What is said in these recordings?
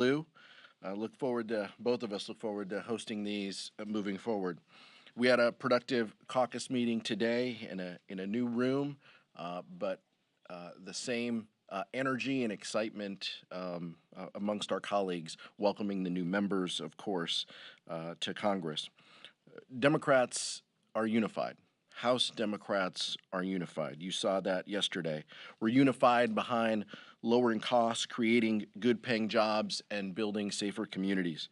Lou. Both of us look forward to hosting these moving forward. We had a productive caucus meeting today in a new room, but the same energy and excitement amongst our colleagues welcoming the new members, of course, to Congress. Democrats are unified. House Democrats are unified. You saw that yesterday. We're unified behind lowering costs, creating good paying jobs, and building safer communities.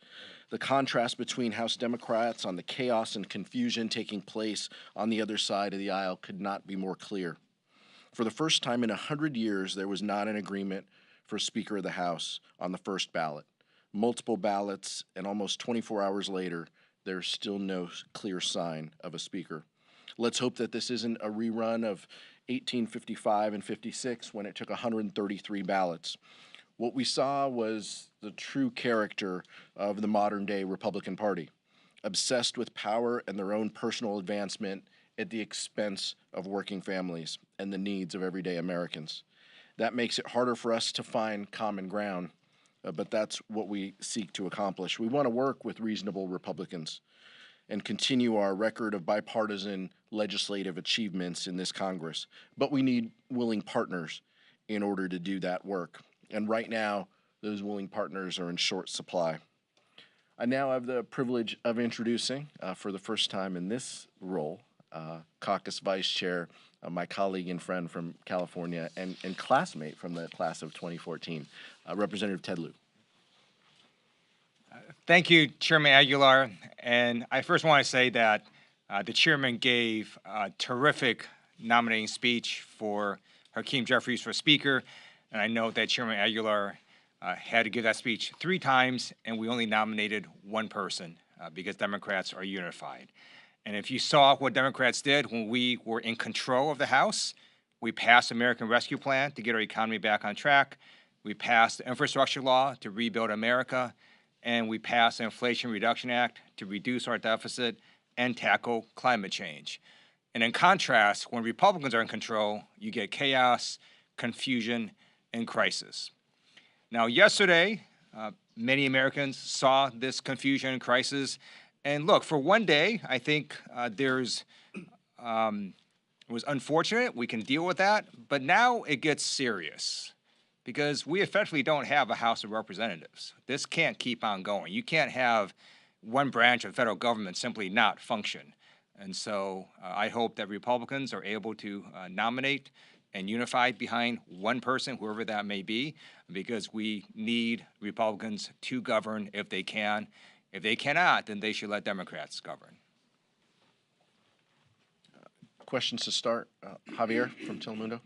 The contrast between House Democrats on the chaos and confusion taking place on the other side of the aisle could not be more clear. For the first time in 100 years, there was not an agreement for Speaker of the House on the first ballot. Multiple ballots, and almost 24 hours later, there's still no clear sign of a speaker. Let's hope that this isn't a rerun of 1855 and 56 when it took 133 ballots. What we saw was the true character of the modern day Republican Party, obsessed with power and their own personal advancement at the expense of working families and the needs of everyday Americans. That makes it harder for us to find common ground, but that's what we seek to accomplish. We want to work with reasonable Republicans and continue our record of bipartisan legislative achievements in this Congress. But we need willing partners in order to do that work. And right now, those willing partners are in short supply. I now have the privilege of introducing, for the first time in this role, Caucus Vice Chair, my colleague and friend from California and classmate from the class of 2014, Representative Ted Lieu. Thank you, Chairman Aguilar. And I first want to say that the chairman gave a terrific nominating speech for Hakeem Jeffries for Speaker. And I know that Chairman Aguilar had to give that speech 3 times, and we only nominated one person because Democrats are unified. And if you saw what Democrats did when we were in control of the House, we passed the American Rescue Plan to get our economy back on track. We passed the infrastructure law to rebuild America. And we passed the Inflation Reduction Act to reduce our deficit and tackle climate change. And in contrast, when Republicans are in control, you get chaos, confusion, and crisis. Now, yesterday, many Americans saw this confusion and crisis. And look, for one day, I think it was unfortunate. We can deal with that. But now it gets serious, because we effectively don't have a House of Representatives. This can't keep on going. You can't have one branch of the federal government simply not function. And so I hope that Republicans are able to nominate and unify behind one person, whoever that may be, because we need Republicans to govern if they can. If they cannot, then they should let Democrats govern. Questions to start? Javier from Telemundo.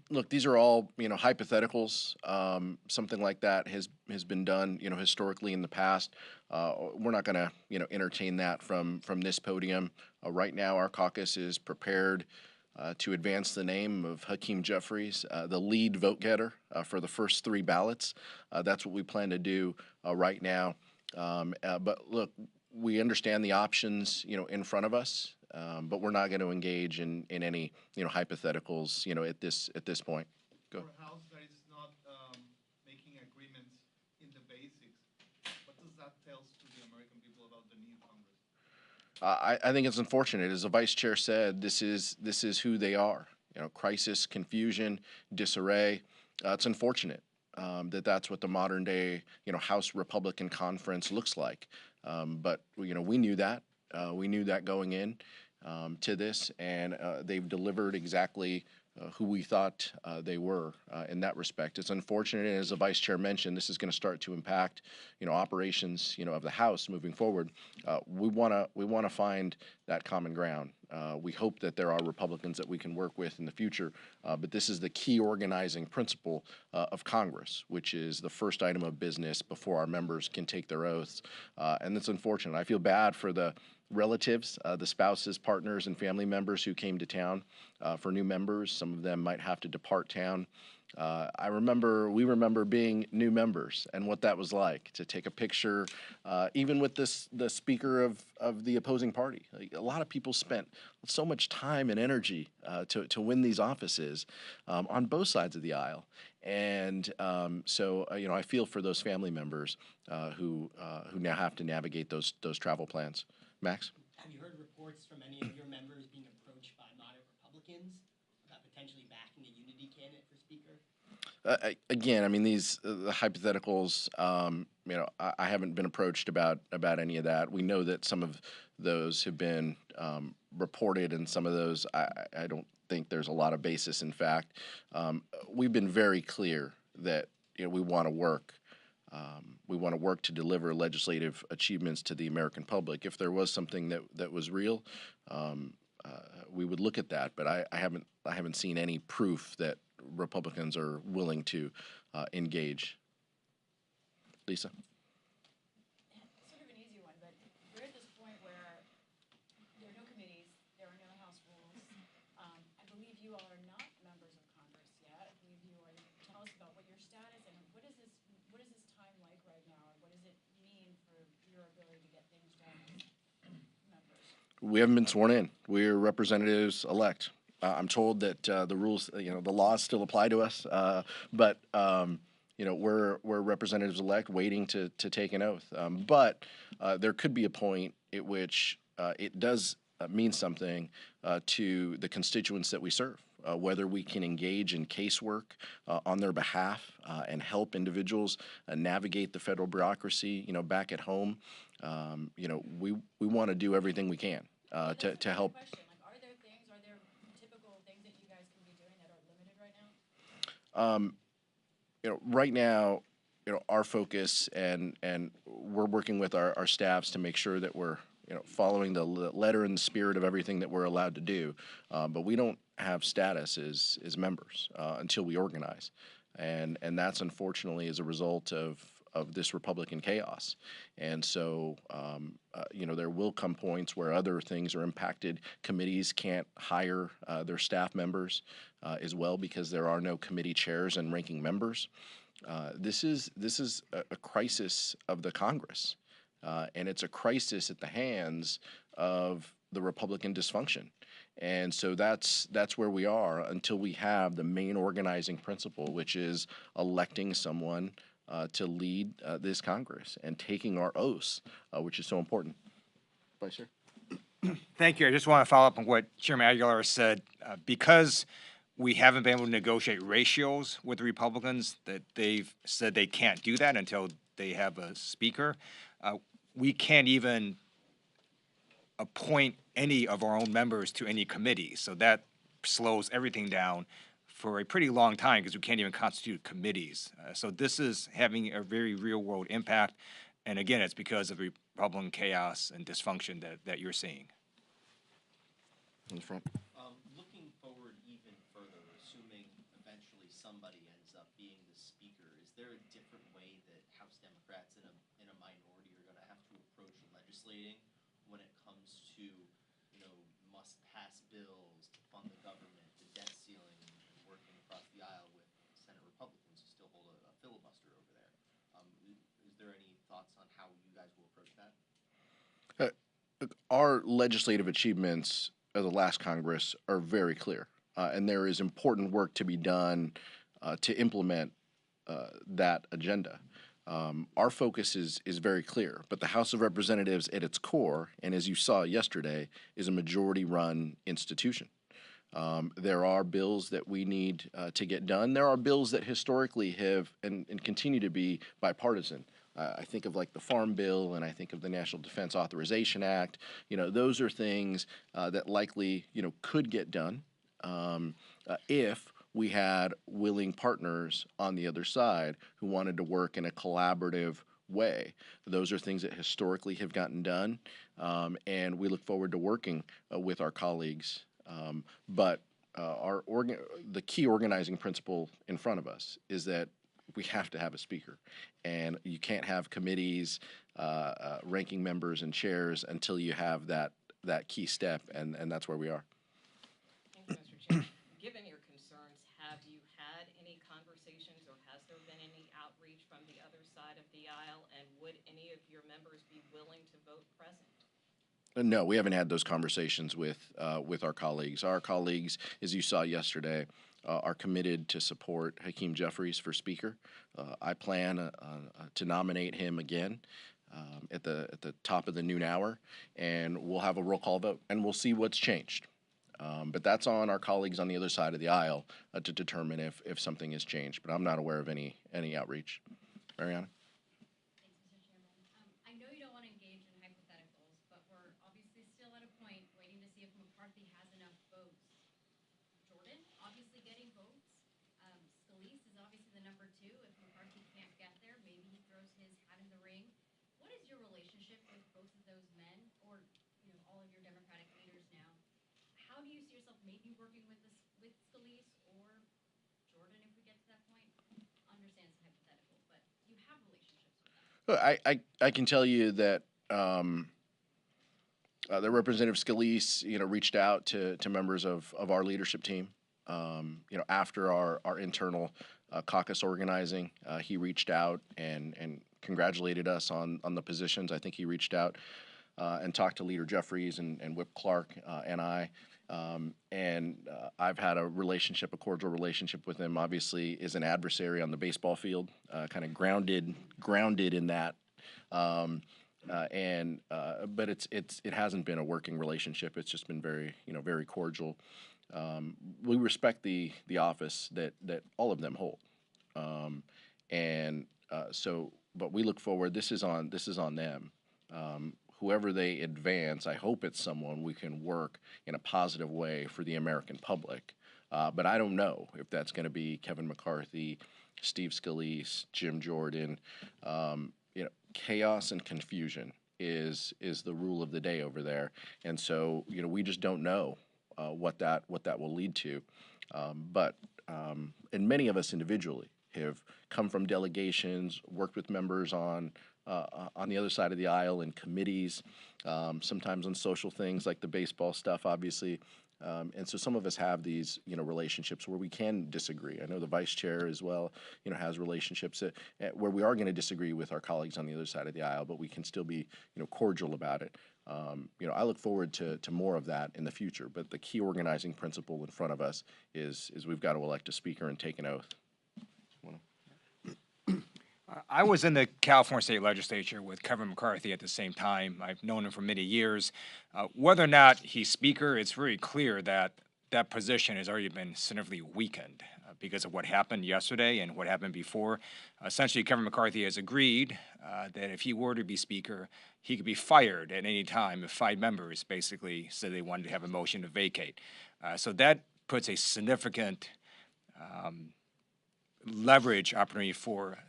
Look, these are all hypotheticals. Something like that has been done historically in the past. We're not going to entertain that from this podium. Right now, our caucus is prepared to advance the name of Hakeem Jeffries, the lead vote getter for the first 3 ballots. That's what we plan to do right now. But look, we understand the options in front of us. But we're not going to engage in any hypotheticals at this point. Go. For a House that is not making agreements in the basics, what does that tell to the American people about the new Congress? I think it's unfortunate. As the vice chair said, this is who they are. Crisis, confusion, disarray. It's unfortunate that's what the modern day House Republican Conference looks like. But we knew that. We knew that going in to this, and they've delivered exactly who we thought they were in that respect. It's unfortunate, and as the vice chair mentioned, this is going to start to impact, operations, of the House moving forward. We want to find that common ground. We hope that there are Republicans that we can work with in the future, but this is the key organizing principle of Congress, which is the first item of business before our members can take their oaths, and it's unfortunate. I feel bad for the relatives, the spouses, partners, and family members who came to town for new members. Some of them might have to depart town we remember being new members and what that was like to take a picture, even with the speaker of the opposing party. Like, a lot of people spent so much time and energy to win these offices on both sides of the aisle. And I feel for those family members who now have to navigate those travel plans. Max? Have you heard reports from any of your members being approached by moderate Republicans about potentially backing a unity candidate for Speaker? Again, I mean, these the hypotheticals. I haven't been approached about any of that. We know that some of those have been reported, and some of those I don't think there's a lot of basis. In fact, we've been very clear that we want to work. We want to work to deliver legislative achievements to the American public. If there was something that was real, we would look at that. But I haven't seen any proof that Republicans are willing to engage. Lisa? Sort of an easy one, but we're at this point where there are no committees, there are no House rules. I believe you all are not members of Congress yet. I believe you are. Tell us about what your status and what is this time like right now, and what does it mean for your ability to get things done as members? We haven't been sworn in. We're representatives elect. I'm told that the rules, the laws still apply to us, but we're representatives elect waiting to take an oath. But there could be a point at which it does mean something to the constituents that we serve. Whether we can engage in casework on their behalf and help individuals navigate the federal bureaucracy, back at home. We want to do everything we can to help. Right now, our focus and we're working with our staffs to make sure that we're following the letter and the spirit of everything that we're allowed to do. But we don't have status as members until we organize, and that's unfortunately as a result of this Republican chaos. And so, there will come points where other things are impacted. Committees can't hire their staff members as well because there are no committee chairs and ranking members. This is a crisis of the Congress, and it's a crisis at the hands of the Republican dysfunction. And so that's where we are until we have the main organizing principle, which is electing someone to lead this Congress and taking our oaths, which is so important. Vice Chair? Thank you. I just want to follow up on what Chairman Aguilar said. Because we haven't been able to negotiate ratios with the Republicans, that they've said they can't do that until they have a speaker, we can't even appoint any of our own members to any committee. So that slows everything down for a pretty long time because we can't even constitute committees. So this is having a very real-world impact. And again, it's because of Republican chaos and dysfunction that you're seeing. In the front. Looking forward even further, assuming eventually somebody ends up being the speaker, is there a different way that House Democrats in a minority are going to have to approach legislating when it comes to, must-pass bills to fund the government, the debt ceiling, and working across the aisle with Senate Republicans who still hold a filibuster over there? Is there any thoughts on how you guys will approach that? Our legislative achievements of the last Congress are very clear, and there is important work to be done to implement that agenda. Our focus is very clear, but the House of Representatives at its core, and as you saw yesterday, is a majority-run institution. There are bills that we need to get done. There are bills that historically have and continue to be bipartisan. I think of like the Farm Bill, and I think of the National Defense Authorization Act. Those are things that likely, could get done if we had willing partners on the other side who wanted to work in a collaborative way. Those are things that historically have gotten done, and we look forward to working with our colleagues. But the key organizing principle in front of us is that we have to have a speaker, and you can't have committees, ranking members, and chairs until you have that key step, and that's where we are. Thank you, Mr. Chair. Given your concerns, have you had any conversations or has there been any outreach from the other side of the aisle? And would any of your members be willing to vote present? No, we haven't had those conversations with our colleagues. Our colleagues, as you saw yesterday, are committed to support Hakeem Jeffries for Speaker. I plan to nominate him again at the top of the noon hour, and we'll have a roll call vote, and we'll see what's changed. But that's on our colleagues on the other side of the aisle to determine if something has changed. But I'm not aware of any outreach. Mariana? Thanks, Mr. Chairman. I know you don't want to engage in hypotheticals, but we're obviously still at a point waiting to see if McCarthy has enough votes. Jordan, obviously getting votes. Scalise is obviously the number 2. If McCarthy can't get there, maybe he throws his hat in the ring. What is your relationship with both of those men, or all of your Democratic leaders now? How do you see yourself maybe working with Scalise or Jordan if we get to that point? Understand it's hypothetical, but do you have relationships with them? Well, I can tell you that the Representative Scalise, reached out to members of our leadership team. After our internal caucus organizing, he reached out and congratulated us on the positions. I think he reached out and talked to Leader Jeffries and Whip Clark and I. I've had a cordial relationship with him. Obviously, is an adversary on the baseball field, kind of grounded in that. But it hasn't been a working relationship. It's just been very cordial. We respect the office that all of them hold, but we look forward. This is on them. Whoever they advance, I hope it's someone we can work in a positive way for the American public. But I don't know if that's going to be Kevin McCarthy, Steve Scalise, Jim Jordan. Chaos and confusion is the rule of the day over there, and so we just don't know what that will lead to. And many of us individually have come from delegations, worked with members on the other side of the aisle in committees, sometimes on social things like the baseball stuff, obviously. And so some of us have these, relationships where we can disagree. I know the vice chair as well, has relationships where we are going to disagree with our colleagues on the other side of the aisle, but we can still be, cordial about it. I look forward to more of that in the future. But the key organizing principle in front of us is we've got to elect a speaker and take an oath. I was in the California State Legislature with Kevin McCarthy at the same time. I've known him for many years. Whether or not he's Speaker, it's very clear that that position has already been significantly weakened because of what happened yesterday and what happened before. Essentially, Kevin McCarthy has agreed that if he were to be Speaker, he could be fired at any time if 5 members basically said they wanted to have a motion to vacate. So that puts a significant leverage opportunity for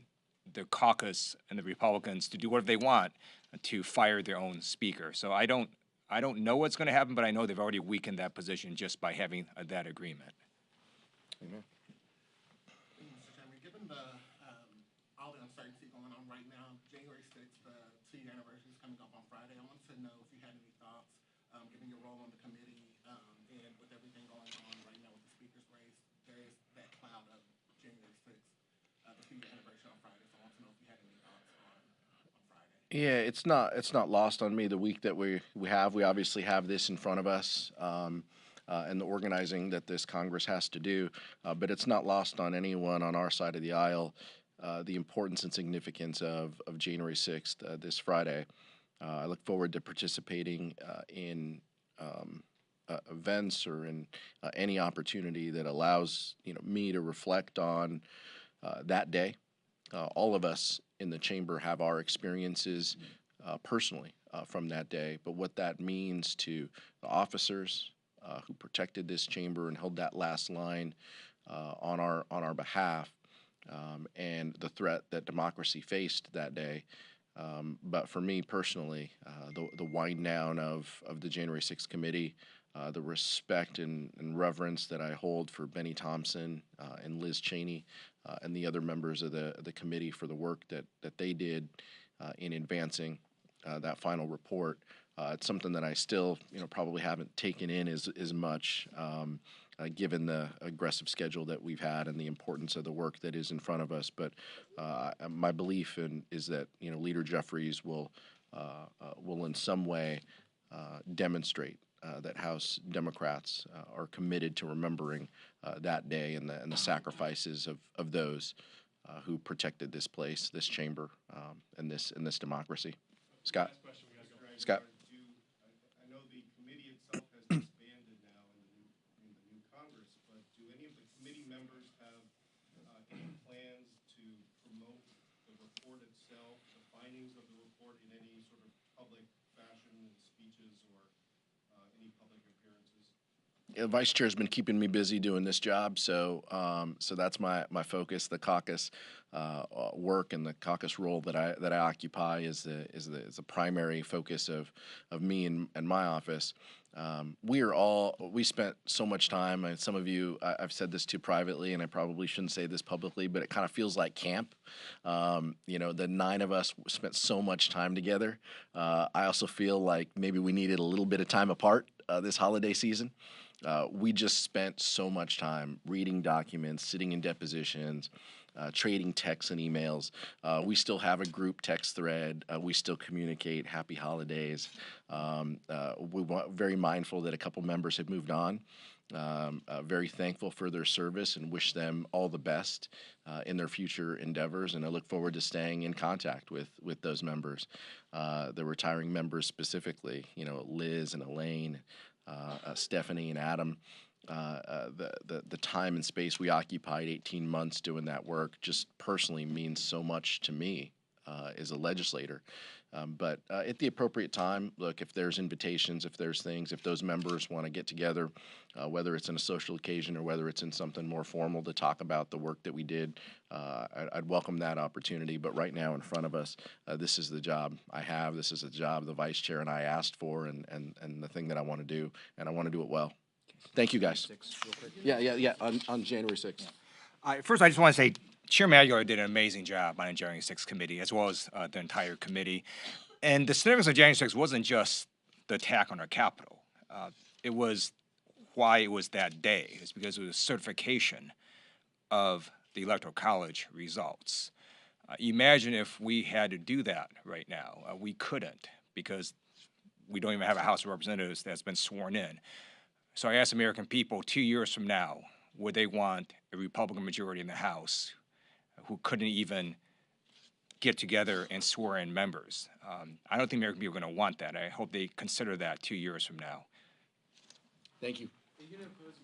the caucus and the Republicans to do whatever they want to fire their own speaker. So I don't know what's going to happen, but I know they've already weakened that position just by having that agreement. Amen. Mr. Chairman, given all the uncertainty going on right now, January 6th, the 2-year anniversary is coming up on Friday. I wanted to know if you had any thoughts, given your role on the committee and with everything going on right now with the speaker's race, there is that cloud of January 6th, the 2-year anniversary on Friday. So I want to know if you had any thoughts on Friday. Yeah, it's not lost on me the week that we obviously have this in front of us, and the organizing that this Congress has to do, but it's not lost on anyone on our side of the aisle the importance and significance of January 6th this Friday. I look forward to participating in events or in any opportunity that allows me to reflect on that day. All of us in the chamber have our experiences personally from that day, but what that means to the officers who protected this chamber and held that last line on our behalf, and the threat that democracy faced that day. But for me personally, the wind down of the January 6th committee, the respect and reverence that I hold for Benny Thompson and Liz Cheney and the other members of the committee for the work that they did in advancing that final report. It's something that I still probably haven't taken in as much given the aggressive schedule that we've had and the importance of the work that is in front of us. But my belief is that Leader Jeffries will in some way demonstrate that House Democrats are committed to remembering that day and the sacrifices of those who protected this place, this chamber, and this democracy. Scott. Scott. I know the committee itself has disbanded now in the new Congress, but do any of the committee members have any plans to promote the report itself, the findings of the report in any sort of public fashion, in speeches or any public appearances? Vice Chair's been keeping me busy doing this job, so that's my focus. The caucus work and the caucus role that I occupy is the primary focus of me and my office. We spent so much time, and some of you I've said this to privately, and I probably shouldn't say this publicly, but it kind of feels like camp. The 9 of us spent so much time together. I also feel like maybe we needed a little bit of time apart this holiday season. We just spent so much time reading documents, sitting in depositions, trading texts and emails. We still have a group text thread. We still communicate happy holidays. We're very mindful that a couple members have moved on. Very thankful for their service and wish them all the best in their future endeavors. And I look forward to staying in contact with those members, the retiring members specifically, Liz and Elaine, Stephanie and Adam. The time and space we occupied, 18 months doing that work, just personally means so much to me as a legislator. But at the appropriate time, look, if there's invitations, if there's things, if those members want to get together, whether it's in a social occasion or whether it's in something more formal to talk about the work that we did, I'd welcome that opportunity. But right now in front of us, this is the job I have. This is a job the vice chair and I asked for, and the thing that I want to do, and I want to do it well. Thank you, guys. Yeah. On January 6th. First, I just want to say Chairman Aguilar did an amazing job on the January 6th committee, as well as the entire committee. And the significance of January 6th wasn't just the attack on our Capitol. It was why it was that day. It's because it was certification of the Electoral College results. Imagine if we had to do that right now. We couldn't, because we don't even have a House of Representatives that's been sworn in. So I ask American people, 2 years from now, would they want a Republican majority in the House who couldn't even get together and swear in members? I don't think American people are going to want that. I hope they consider that 2 years from now. Thank you. Are you going to oppose